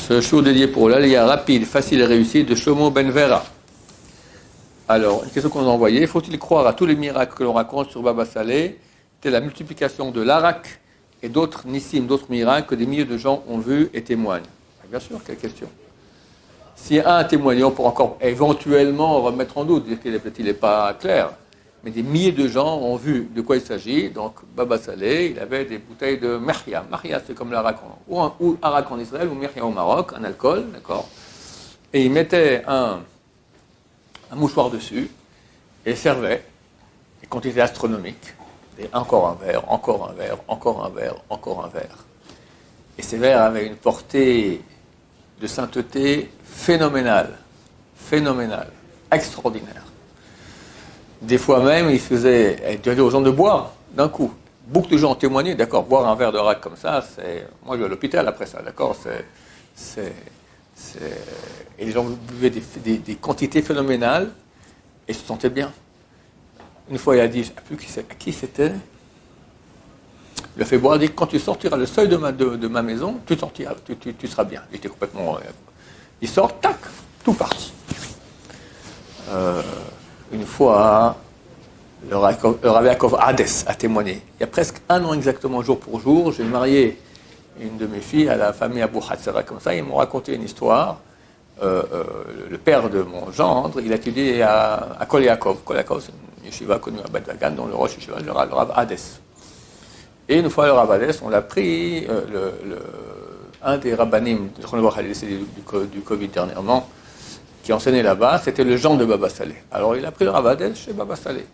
Ce show dédié pour l'Aliyah rapide, facile et réussie de Shlomo Ben Vera. Alors, une question qu'on nous a envoyée. Faut-il croire à tous les miracles que l'on raconte sur Baba Saleh, telle la multiplication de l'Arak et d'autres nissim, d'autres miracles que des milliers de gens ont vus et témoignent? Bien sûr, quelle question. Si un a témoigné, on pourra encore éventuellement remettre en doute, dire qu'il n'est pas clair. Mais des milliers de gens ont vu de quoi il s'agit. Donc, Baba Saleh, il avait des bouteilles de Merhia. Merhia, c'est comme l'Arak, ou Arak en Israël, ou Merhia au Maroc, un alcool, d'accord. Et il mettait un mouchoir dessus, et servait, des quantités astronomiques, et encore un verre, encore un verre, encore un verre, encore un verre. Et ces verres avaient une portée de sainteté phénoménale, extraordinaire. Des fois même, il disait aux gens de boire d'un coup. Beaucoup de gens ont témoigné, d'accord, boire un verre de rack comme ça, c'est... Moi, je vais à l'hôpital après ça, d'accord, Et les gens buvaient des quantités phénoménales et se sentaient bien. Une fois, il a dit, je ne sais plus à qui c'était, il a fait boire, il a dit, quand tu sortiras le seuil de ma maison, tu sortiras, tu seras bien. Il était complètement... il sort, tac, tout parti. Une fois, le Rav Yaakov Hades a témoigné. Il y a presque un an exactement, jour pour jour, j'ai marié une de mes filles à la famille Abou Hatzara, comme ça, ils m'ont raconté une histoire. Le père de mon gendre, il a étudié à Kol Yaakov. Kol Yaakov, c'est une yeshiva connue à Beth Dagan, dont le rosh yeshiva, le Rav Hades. Et une fois, le Rav Hades, on l'a pris, un des rabbanim, du Covid dernièrement, qui enseignait là-bas, c'était le gendre de Baba Saleh. Alors, il a pris le Rav Hades chez Baba Saleh.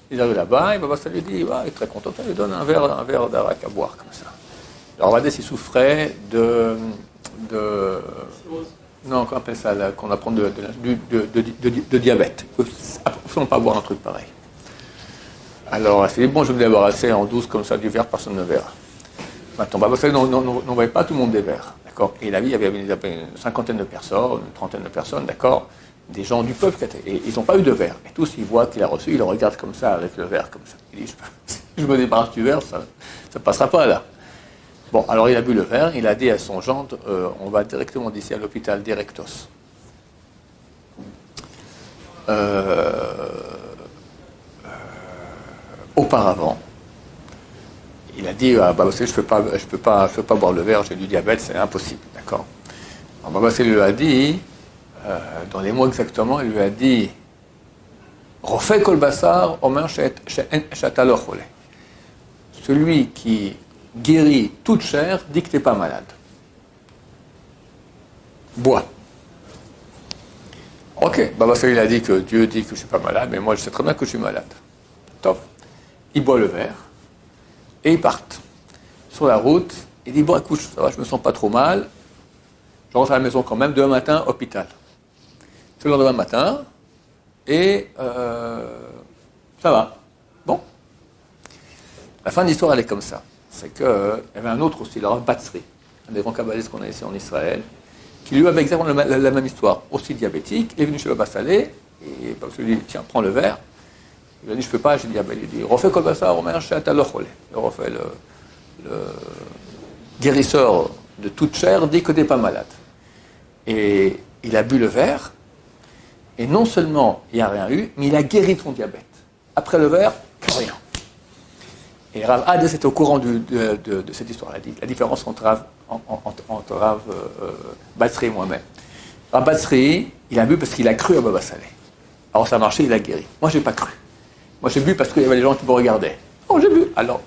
Il arrive là-bas, et Baba Saleh dit, il est très content, il lui donne un verre d'arak à boire, comme ça. Le Rav Hades, il souffrait non, qu'on appelle ça, qu'on apprend de diabète. Il ne faut absolument pas boire un truc pareil. Alors, il s'est dit, bon, je vais me débarrasser en douce comme ça du verre, personne ne verra. Maintenant, Baba Saleh n'envoyait pas tout le monde des verres. D'accord. Et la vie, il y avait une cinquantaine de personnes, une trentaine de personnes, d'accord, des gens du peuple, et ils n'ont pas eu de verre. Et tous, ils voient qu'il a reçu, ils le regardent comme ça, avec le verre, comme ça. Il dit, je me débarrasse du verre, ça ne passera pas là. Bon, alors il a bu le verre, il a dit à son gendre, on va directement d'ici à l'hôpital, directos. Auparavant, il a dit, Baba Saleh, je peux pas boire le verre, j'ai du diabète, c'est impossible, d'accord. Alors Baba Saleh lui a dit, dans les mots exactement, il lui a dit, Rofé kol basar, omer she'ata lo chole. Celui qui guérit toute chair dit que tu n'es pas malade. Bois. Ok, Baba Saleh a dit que Dieu dit que je ne suis pas malade, mais moi je sais très bien que je suis malade. Top. Il boit le verre. Et ils partent. Sur la route, il dit, bon, écoute, ça va, je me sens pas trop mal. Je rentre à la maison quand même, demain matin, hôpital. C'est le lendemain matin, et ça va. Bon. La fin de l'histoire, elle est comme ça. C'est qu'il y avait un autre aussi, le Rav Batsri, un des grands kabbalistes qu'on a ici en Israël, qui lui avait exactement la même histoire, aussi diabétique. Il est venu chez Baba Saleh, et Baba Saleh lui dit, tiens, prends le verre. Il a dit, je ne peux pas, j'ai dit, il dit, refais kol basar, omer she'ata lo chole. Le refait, le guérisseur de toute chair, dit que tu n'es pas malade. Et il a bu le verre, et non seulement il n'y a rien eu, mais il a guéri de son diabète. Après le verre, plus rien. Et Rav Hades était au courant de cette histoire. Il a dit la différence entre Rav Batsri et moi-même. Rav Batsri, il a bu parce qu'il a cru à Baba Saleh. Alors ça a marché, il a guéri. Moi, je n'ai pas cru. Moi, j'ai bu parce qu'il y avait des gens qui me regardaient. Oh, j'ai bu. Alors,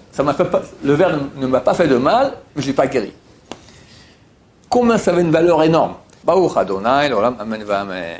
le verre ne m'a pas fait de mal, mais je n'ai pas guéri. Combien ça avait une valeur énorme. Baruch Adonai, l'olam, amen va amen.